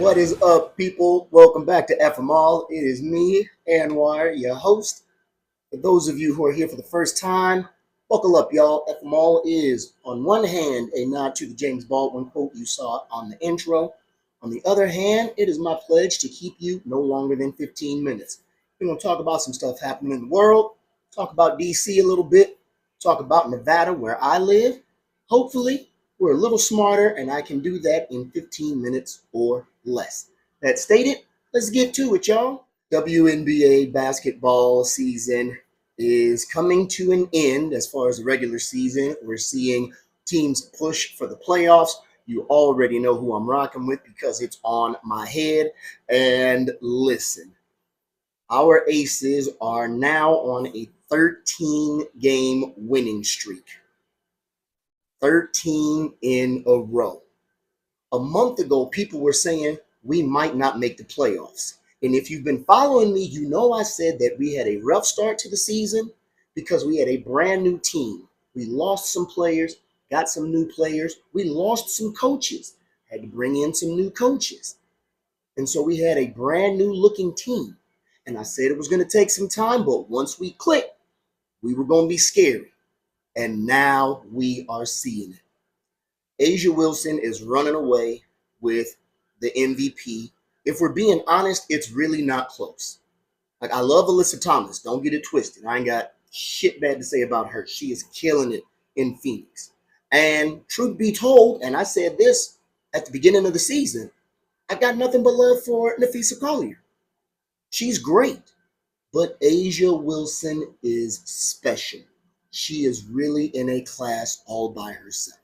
What is up, people? Welcome back to FMall. It is me, Anwar, your host. For those of you who are here for the first time, buckle up, y'all. FMall is, on one hand, a nod to the James Baldwin quote you saw on the intro. On the other hand, it is my pledge to keep you no longer than 15 minutes. We're going to talk about some stuff happening in the world, talk about DC a little bit, talk about Nevada, where I live. Hopefully, we're a little smarter, and I can do that in 15 minutes or less. That stated, let's get to it, y'all. WNBA basketball season is coming to an end as far as the regular season. We're seeing teams push for the playoffs. You already know who I'm rocking with because it's on my head. And listen, our ACES are now on a 13-game winning streak. 13 in a row. A month ago, people were saying we might not make the playoffs. And if you've been following me, you know I said that we had a rough start to the season because we had a brand new team. We lost some players, got some new players. We lost some coaches, had to bring in some new coaches. And so we had a brand new looking team. And I said it was going to take some time, but once we clicked, we were going to be scary. And now we are seeing it. A'ja Wilson is running away with the MVP. If we're being honest, it's really not close. Like, I love Alyssa Thomas. Don't get it twisted. I ain't got shit bad to say about her. She is killing it in Phoenix. And truth be told, and I said this at the beginning of the season, I got nothing but love for Nafisa Collier. She's great. But A'ja Wilson is special. She is really in a class all by herself.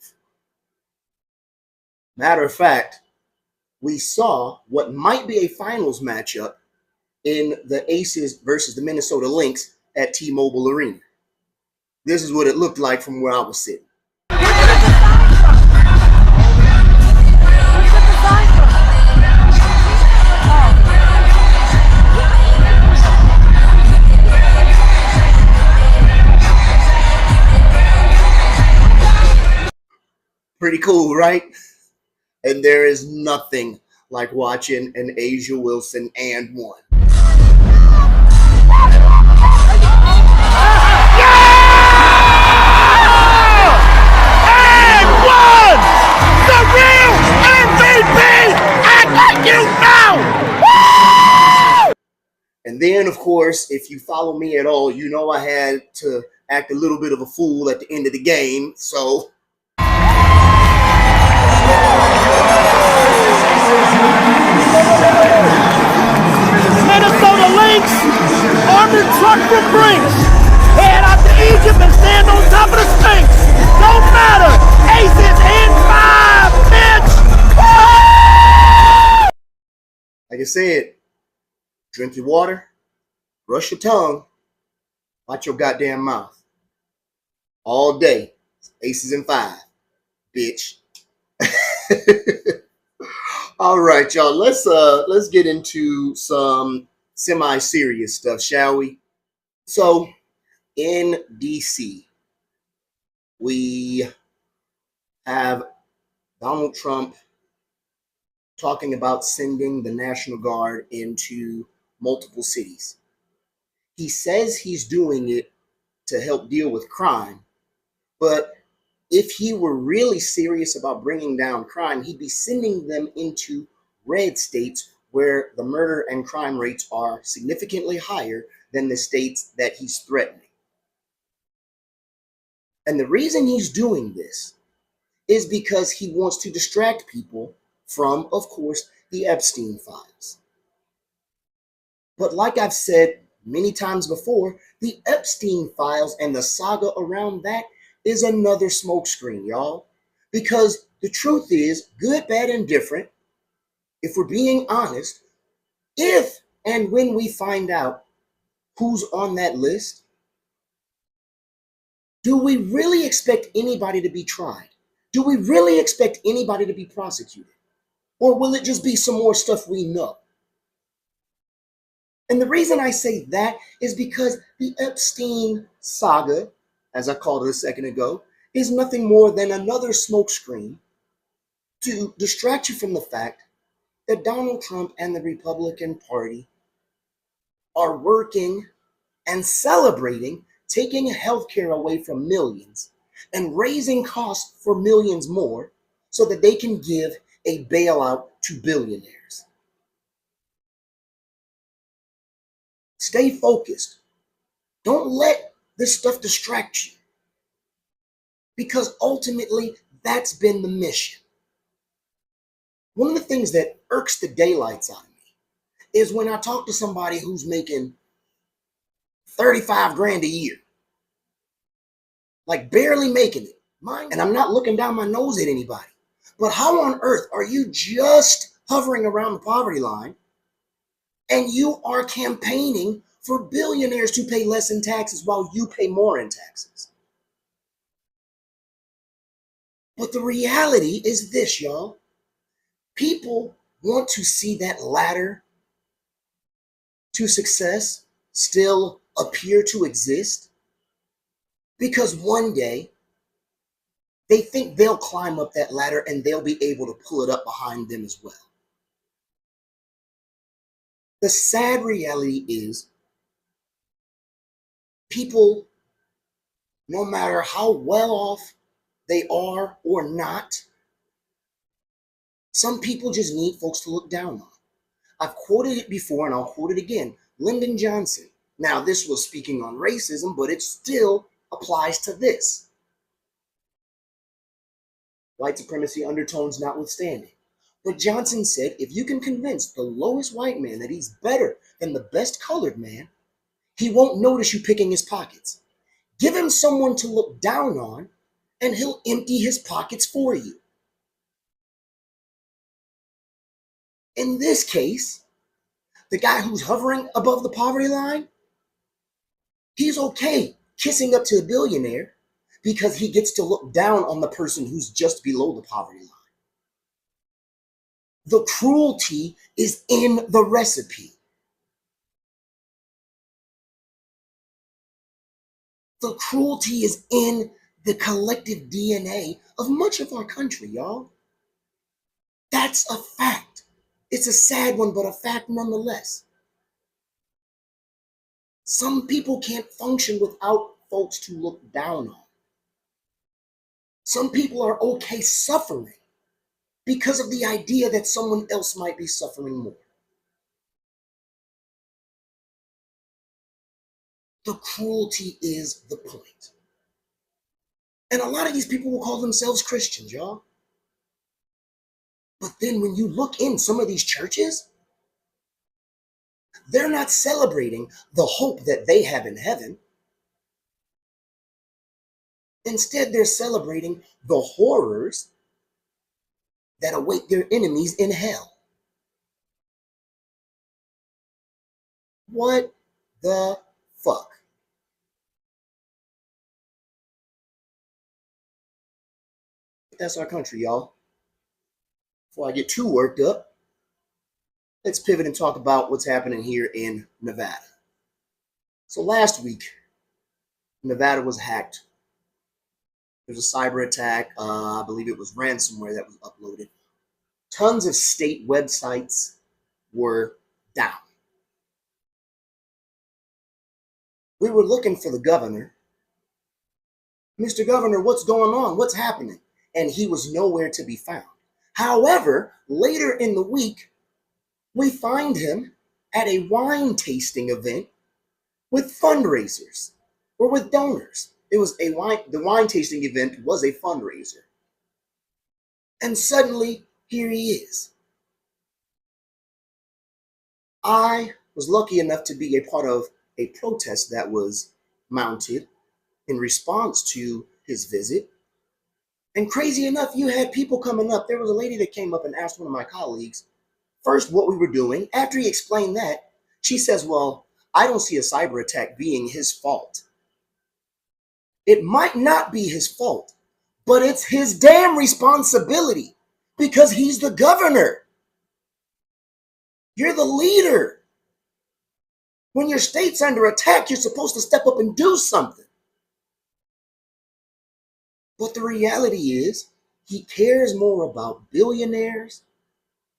Matter of fact, we saw what might be a finals matchup in the ACES versus the Minnesota Lynx at T-Mobile Arena. This is what it looked like from where I was sitting. Pretty cool, right? And there is nothing like watching an A'ja Wilson and one. And one! The real MVP! I let you know! Woo! And then, of course, if you follow me at all, you know I had to act a little bit of a fool at the end of the game, so... Minnesota Lynx, armored truck from Brinks. Head out to Egypt and stand on top of the Sphinx. Don't matter. ACES in 5, bitch. Woo! Like I said, drink your water, brush your tongue, watch your goddamn mouth. All day, ACES in 5, bitch. All right, y'all. Let's get into some semi-serious stuff, shall we? So, in DC, we have Donald Trump talking about sending the National Guard into multiple cities. He says he's doing it to help deal with crime, but if he were really serious about bringing down crime, he'd be sending them into red states where the murder and crime rates are significantly higher than the states that he's threatening. And the reason he's doing this is because he wants to distract people from, of course, the Epstein files. But like I've said many times before, the Epstein files and the saga around that is another smokescreen, y'all. Because the truth is, good, bad, and different, if we're being honest, if and when we find out who's on that list, do we really expect anybody to be tried? Do we really expect anybody to be prosecuted? Or will it just be some more stuff we know? And the reason I say that is because the Epstein saga, as I called it a second ago, is nothing more than another smokescreen to distract you from the fact that Donald Trump and the Republican Party are working and celebrating taking health care away from millions and raising costs for millions more so that they can give a bailout to billionaires. Stay focused. Don't let this stuff distract you, because ultimately that's been the mission. One of the things that irks the daylights out of me is when I talk to somebody who's making 35 grand a year, like barely making it. And I'm not looking down my nose at anybody. But how on earth are you just hovering around the poverty line and you are campaigning for billionaires to pay less in taxes while you pay more in taxes? But the reality is this, y'all. People want to see that ladder to success still appear to exist, because one day they think they'll climb up that ladder and they'll be able to pull it up behind them as well. The sad reality is people, no matter how well off they are or not, some people just need folks to look down on. I've quoted it before and I'll quote it again. Lyndon Johnson. Now, this was speaking on racism, but it still applies to this. White supremacy undertones notwithstanding. But Johnson said, if you can convince the lowest white man that he's better than the best colored man, he won't notice you picking his pockets. Give him someone to look down on, and he'll empty his pockets for you. In this case, the guy who's hovering above the poverty line, he's okay kissing up to a billionaire because he gets to look down on the person who's just below the poverty line. The cruelty is in the recipe. The cruelty is in the collective DNA of much of our country, y'all. That's a fact. It's a sad one, but a fact nonetheless. Some people can't function without folks to look down on. Some people are okay suffering because of the idea that someone else might be suffering more. The cruelty is the point. And a lot of these people will call themselves Christians, y'all. But then when you look in some of these churches, they're not celebrating the hope that they have in heaven. Instead, they're celebrating the horrors that await their enemies in hell. What the fuck? That's our country, y'all. Before I get too worked up, let's pivot and talk about what's happening here in Nevada. So last week, Nevada was hacked. There was a cyber attack. I believe it was ransomware that was uploaded. Tons of state websites were down. We were looking for the governor. Mr. Governor, what's going on? What's happening? And he was nowhere to be found. However, later in the week, we find him at a wine tasting event with fundraisers or with donors. The wine tasting event was a fundraiser. And suddenly, here he is. I was lucky enough to be a part of a protest that was mounted in response to his visit. And crazy enough, you had people coming up. There was a lady that came up and asked one of my colleagues first what we were doing. After he explained that, she says, well, I don't see a cyber attack being his fault. It might not be his fault, but it's his damn responsibility because he's the governor. You're the leader. When your state's under attack, you're supposed to step up and do something. But the reality is, he cares more about billionaires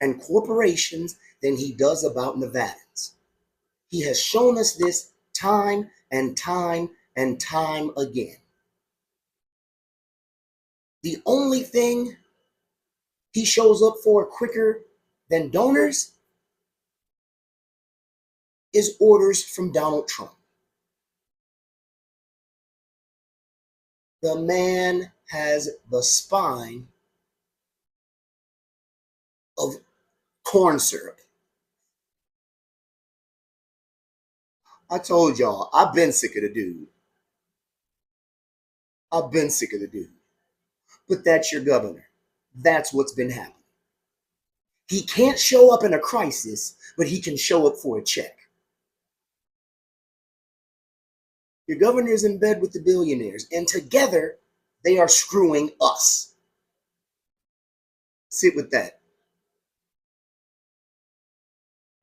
and corporations than he does about Nevadans. He has shown us this time and time and time again. The only thing he shows up for quicker than donors is orders from Donald Trump. The man has the spine of corn syrup. I told y'all, I've been sick of the dude. I've been sick of the dude. But that's your governor. That's what's been happening. He can't show up in a crisis, but he can show up for a check. Your governor is in bed with the billionaires, and together they are screwing us. Sit with that.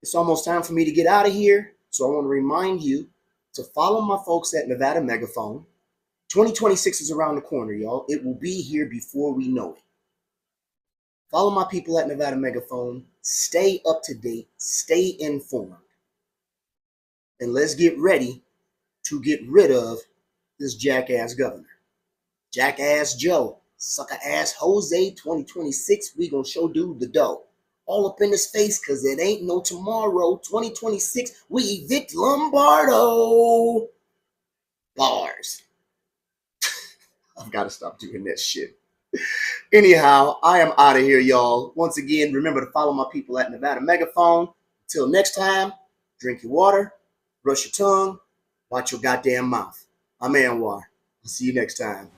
It's almost time for me to get out of here, so I want to remind you to follow my folks at Nevada Megaphone. 2026 is around the corner, y'all. It will be here before we know it. Follow my people at Nevada Megaphone. Stay up to date. Stay informed. And let's get ready to get rid of this jackass governor. Jackass Joe, sucker ass Jose 2026. We gonna show dude the dough. All up in his face, cause it ain't no tomorrow. 2026, we evict Lombardo. Bars. I've got to stop doing that shit. Anyhow, I am out of here, y'all. Once again, remember to follow my people at Nevada Megaphone. Until next time, drink your water, brush your tongue, watch your goddamn mouth. I'm Anwar. I'll see you next time.